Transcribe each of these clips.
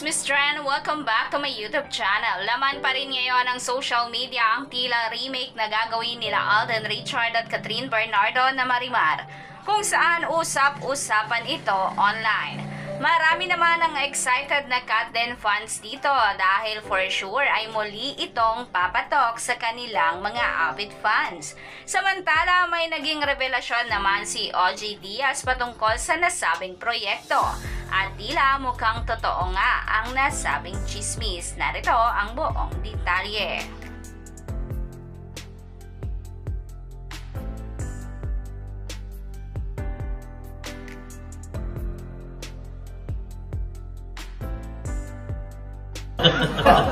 Chismis Trend! Welcome back to my YouTube channel. Laman pa rin ngayon ng social media ang tila remake na gagawin nila Alden Richard at Catherine Bernardo na Marimar, kung saan usap-usapan ito online. Marami naman ang excited na Kat Den fans dito dahil for sure ay muli itong papatok sa kanilang mga avid fans. Samantala may naging revelasyon naman si OG Diaz patungkol sa nasabing proyekto. At tila mukhang totoo nga ang nasabing chismis. Narito ang buong detalye.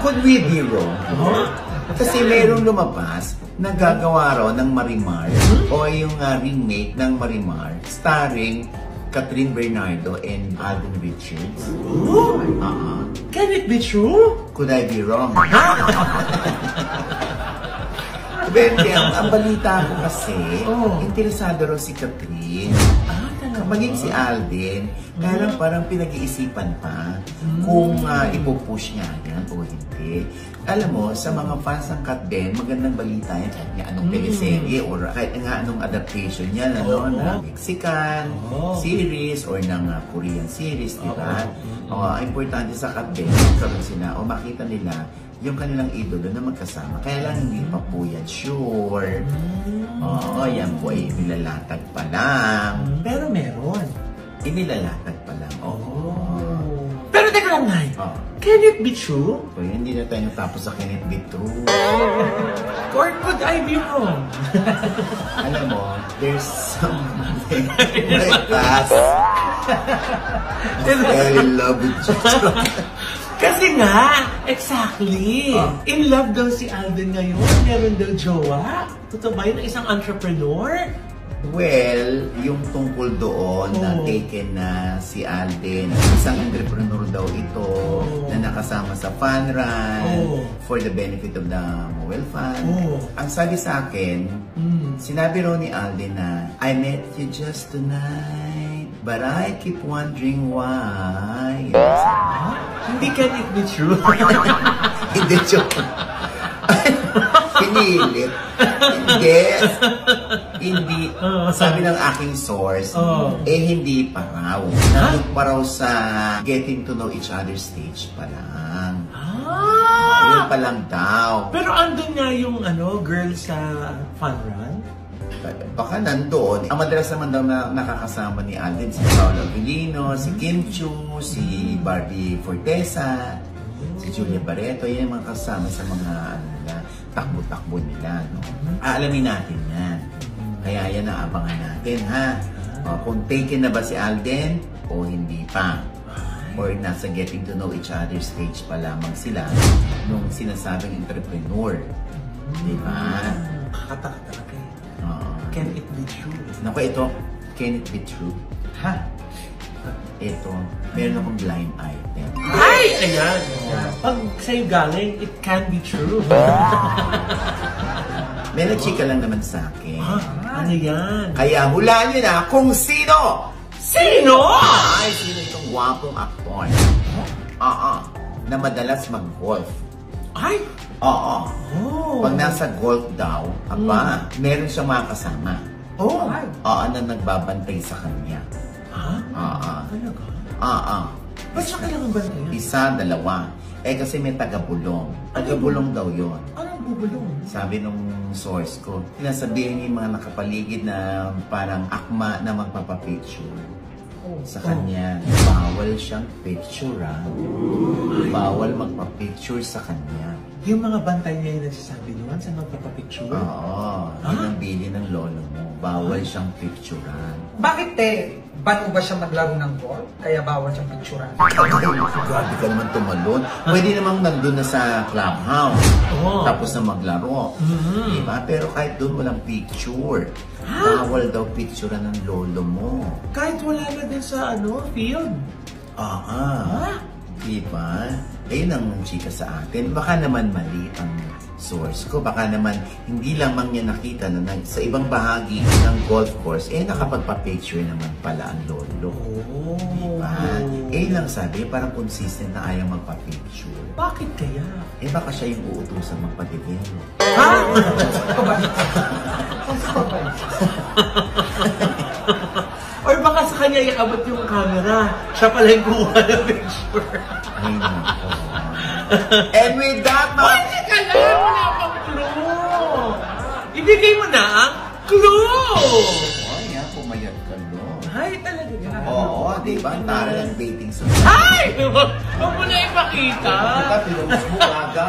Could we be wrong? Kasi mayroong lumabas na gagawa raw ng Marimar o yung remake ng Marimar starring Catherine Bernardo and Alden Richards. Can it be true? Could I be wrong? Bende, ang balita ko kasi, interesado raw si Catherine. Maging si Alden, parang pinag-iisipan pa kung ipupush niya yan o hindi. Alam mo, sa mga fans ng Kat Den, magandang balita yan. Kahit nga anong teleserye or kahit nga anong adaptation niya ng Mexican series or ng Korean series, di ba? Importante sa Kat Den, magkaroon sila o makita nila yung kanilang idolo na magkasama. Kaya lang hindi pa po yan sure. Yan po ay nilalatag pa lang. Pero meron. Inilalatag pa lang. Pero teka lang, Nay. Can it be true? Hindi na tayo natapos sa Can It Be True. Or could I be wrong? Alam mo, there's something like that. I love it. Kasi nga, exactly. In love daw si Alden ngayon. Meron daw jowa. Totoo ba yun? Isang entrepreneur? Well, yung tungkol doon na taken na si Alden, isang entrepreneur daw ito na nakasama sa fun run for the benefit of the Mobile Fund. Ang sabi sa akin, sinabi raw ni Alden na, I met you just tonight, but I keep wondering why. Hindi can it be true? Hindi joke. Pinilit. Hindi. Sabi ng aking source, hindi pa raw. Nandun pa raw sa getting to know each other stage pa lang. Yun pa lang daw. Pero andun nga yung girl sa fun run? Baka nandoon. Ang madalas naman daw na nakakasama ni Alden, si Paolo Avellino, si Kim Chu, si Barbie Fortesa, si Julia Barreto. Yan yung mga kasama sa mga takbo-takbo nila. Aalamin natin yan. Kaya yan ang abangan natin, ha? Kung taken na ba si Alden o hindi pa. Or nasa getting to know each other stage pa lamang sila nung sinasabing entrepreneur. Diba? Kakataka talaga. Can it be true? Naku, ito, can it be true? Ito, meron akong blind item. Ay! Ayan! Pag sa'yo galing, it can be true. May nagchika lang naman sa akin. Ano yan? Kaya hulaan nyo na kung sino! Sino? Ay, sino itong wapong aktor? Na madalas mag-golf. Ay! Pag nasa golf daw, meron siyang mga kasama. Na nagbabantay sa kanya. Talaga? Ba't siya kailangan bantayan? Isa, dalawa. Kasi may taga-bulong. Taga-bulong daw yun. Anong bubulong? Sabi nung source ko, sinasabihin niya yung mga nakapaligid na parang akma na magpapapicture. Sa kanya, bawal siyang picturean. Bawal magpa-picture sa kanya. Yung mga bantay niya yung nagsasabi naman sa magpapapicture? Yun ang bili ng lolo mo. Bawal siyang picturean. Bakit ba't ba siya maglaro ng golf? Kaya bawal siyang picturean? Grabe ka naman tumalon. Pwede namang nandun na sa clubhouse. Tapos na maglaro. Diba? Pero kahit doon walang picture. Bawal daw picturean ng lolo mo. Kahit wala na din sa field? Diba? Ayun ang chika sa atin. Baka naman mali ang source ko. Baka naman hindi lamang niya nakita na sa ibang bahagi ng golf course, nakapagpa-picture naman pala ang lolo. Oh. Diba? Lang sabi, parang consistent na ayaw magpa-picture. Bakit kaya? Baka siya yung uutusan magpadidelo. Ha? Or baka sa kanya iabot yung camera. Siya pala yung kuha ng picture. Ay, nako. And with that, Pwede ka lang! Wala pang clue! Ibigay mo na ang clue! Ay, pumayat ka, no? Ay, talaga yan. Oo, di ba? Ang tara ng dating sa... Ay! Huwag mo na ipakita! Diba, pinubos mo aga?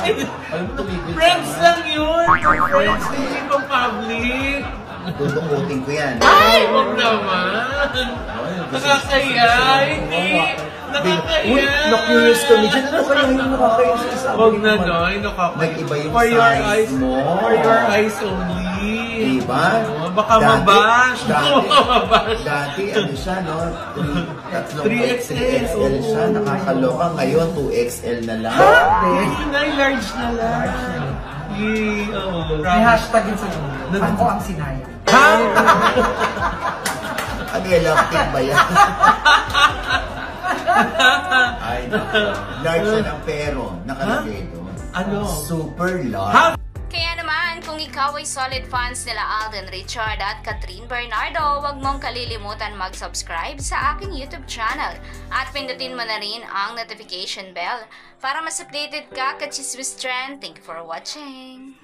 Alam mo, tumigil ka Friends na. lang yun! Friends, hindi pa public! Dudungutin ko yan. Ay! Huwag naman! Nakakaya! Hindi! Nakakaya! Uy, na-curious kami dyan. Ano kaya yung nakakaya sa isa? Huwag na, Noy. Nakakaya. Nag-iba yung For your size eyes mo. For your eyes only. Diba? Oh, baka mabash. Baka mabash. Dati, ano siya, no? 3XL. 3XL siya. Nakakaloka. Ngayon, 2XL na lang. Hindi na, large na lang. Yay, oh. May hashtag yun sa inyo. Ako ang sinayang. Ha? Ano yung love ba yan? Ay, naku. Large na ng pero. Nakalagay doon. Ano? Super large. Ha? Kaya naman, kung ikaw ay solid fans nila Alden Richard at Catherine Bernardo, huwag mong kalilimutan mag-subscribe sa aking YouTube channel at pindutin mo na rin ang notification bell para mas updated ka ka Chismis Trend. Thank you for watching!